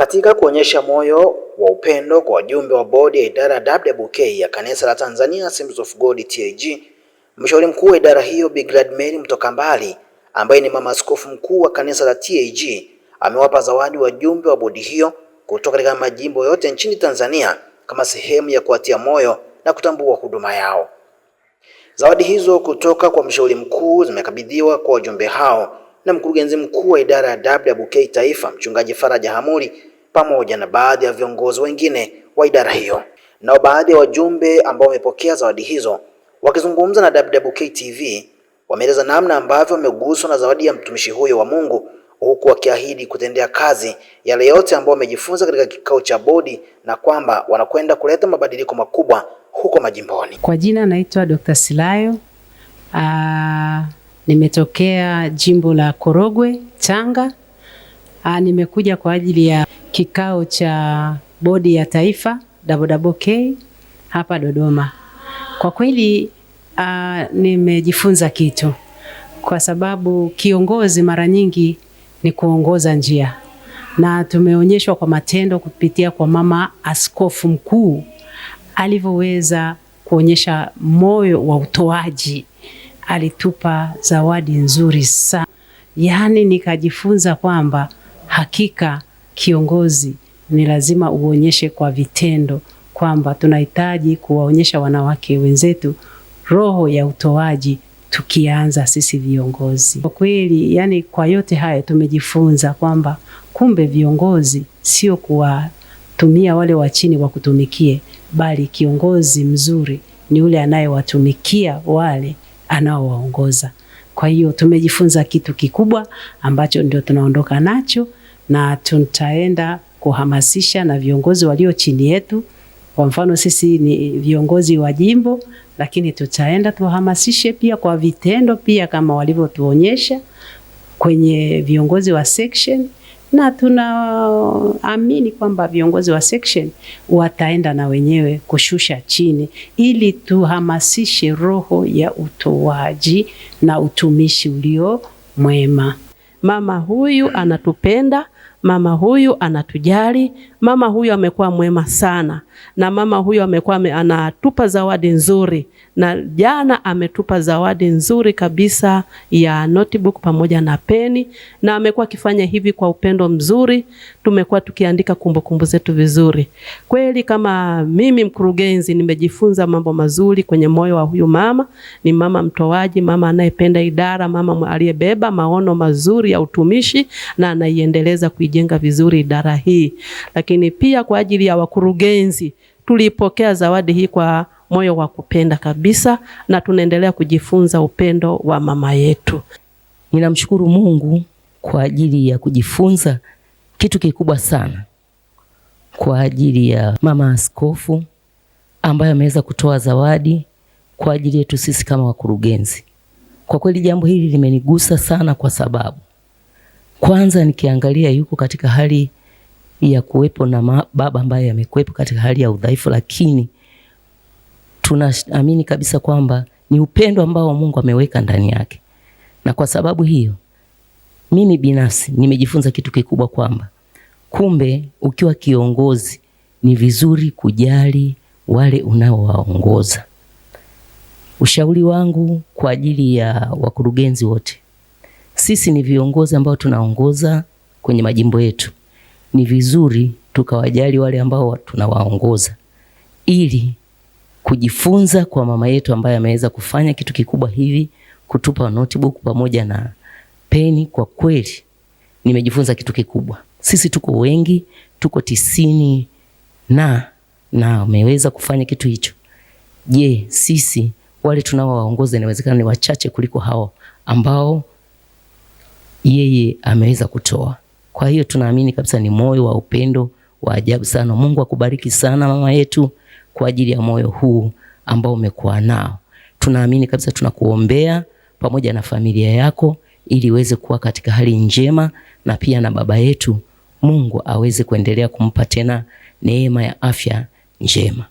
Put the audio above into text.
Katika kuonyesha moyo wa upendo kwa wajumbe wa bodi ya idara ya WWK ya Kanisa la Tanzania Assemblies of God TAG, mshauri mkuu wa idara hiyo Bi Glad Mary Mtokambali, ambaye ni mama askofu mkuu wa kanisa la TAG, amewapa zawadi wajumbe wa bodi hiyo kutoka katika majimbo yote nchini Tanzania kama sehemu ya kuwatia moyo na kutambua huduma yao. Zawadi hizo kutoka kwa mshauri mkuu zimekabidhiwa kwa wajumbe hao na mkurugenzi mkuu wa idara ya WWK Taifa, Mchungaji Faraja Hamuri, pamoja na baadhi ya viongozi wengine wa idara hiyo. Nao baadhi ya wajumbe ambao wamepokea zawadi hizo wakizungumza na WWK TV wameeleza namna ambavyo wameguswa na zawadi ya mtumishi huyo wa Mungu, huku wakiahidi kutendea kazi yale yote ambayo wamejifunza katika kikao cha bodi na kwamba wanakwenda kuleta mabadiliko makubwa huko majimboni. Kwa jina naitwa Dr. Silayo. Nimetokea jimbo la Korogwe, Tanga. Nimekuja kwa ajili ya kikao cha bodi ya taifa WWK hapa Dodoma. Kwa kweli nimejifunza kitu, kwa sababu kiongozi mara nyingi ni kuongoza njia, na tumeonyeshwa kwa matendo kupitia kwa mama askofu mkuu alivyoweza kuonyesha moyo wa utoaji. Alitupa zawadi nzuri sana. Yaani nikajifunza kwamba hakika kiongozi ni lazima uonyeshe kwa vitendo kwamba tunahitaji kuwaonyesha wanawake wenzetu roho ya utoaji tukianza sisi viongozi. Kwa kweli, yani kwa yote haya tumejifunza kwamba kumbe viongozi sio kuwatumia wale wa chini wa kutumikie, bali kiongozi mzuri ni yule anayewatumikia wale anaowaongoza. Kwa hiyo tumejifunza kitu kikubwa ambacho ndio tunaondoka nacho, na tutaenda kuhamasisha na viongozi walio chini yetu. Kwa mfano sisi ni viongozi wa jimbo, lakini tutaenda tuhamasishe pia kwa vitendo pia kama walivyotuonyesha kwenye viongozi wa section, na tunaamini kwamba viongozi wa section wataenda na wenyewe kushusha chini ili tuhamasishe roho ya utoaji na utumishi ulio mwema. Mama huyu anatupenda, mama huyu anatujali, mama huyu amekuwa mwema sana, na mama huyu amekuwa anatupa zawadi nzuri, na jana ametupa zawadi nzuri kabisa ya notebook pamoja na peni, na amekuwa akifanya hivi kwa upendo mzuri. Tumekuwa tukiandika kumbukumbu zetu vizuri. Kweli kama mimi mkurugenzi nimejifunza mambo mazuri kwenye moyo wa huyu mama. Ni mama mtoaji, mama anayependa idara, mama aliyebeba maono mazuri ya utumishi na anaiendeleza kuijenga vizuri idara hii. Lakini pia kwa ajili ya wakurugenzi tulipokea zawadi hii kwa moyo wa kupenda kabisa, na tunaendelea kujifunza upendo wa mama yetu. Ninamshukuru Mungu kwa ajili ya kujifunza kitu kikubwa sana kwa ajili ya mama askofu ambaye ameweza kutoa zawadi kwa ajili yetu sisi kama wakurugenzi. Kwa kweli jambo hili limenigusa sana, kwa sababu kwanza nikiangalia yuko katika hali ya kuwepo na baba ambaye amekuwepo katika hali ya udhaifu, lakini tunaamini kabisa kwamba ni upendo ambao Mungu ameweka ndani yake. Na kwa sababu hiyo mimi binafsi nimejifunza kitu kikubwa, kwamba kumbe ukiwa kiongozi ni vizuri kujali wale unaowaongoza. Ushauri wangu kwa ajili ya wakurugenzi wote, sisi ni viongozi ambao tunaongoza kwenye majimbo yetu. Ni vizuri tukawajali wale ambao tunawaongoza, ili kujifunza kwa mama yetu ambaye ameweza kufanya kitu kikubwa hivi, kutupa notebook pamoja na peni. Kwa kweli nimejifunza kitu kikubwa. Sisi tuko wengi, tuko 90 na ameweza kufanya kitu hicho. Je, sisi wale tunaowaongoza inawezekana ni wachache kuliko hao ambao yeye ameweza kutoa. Kwa hiyo tunaamini kabisa ni moyo wa upendo wa ajabu sana. Mungu akubariki sana mama yetu kwa ajili ya moyo huu ambao umekuwa nao. Tunaamini kabisa, tunakuombea pamoja na familia yako ili uweze kuwa katika hali njema, na pia na baba yetu Mungu aweze kuendelea kumpa tena neema ya afya njema.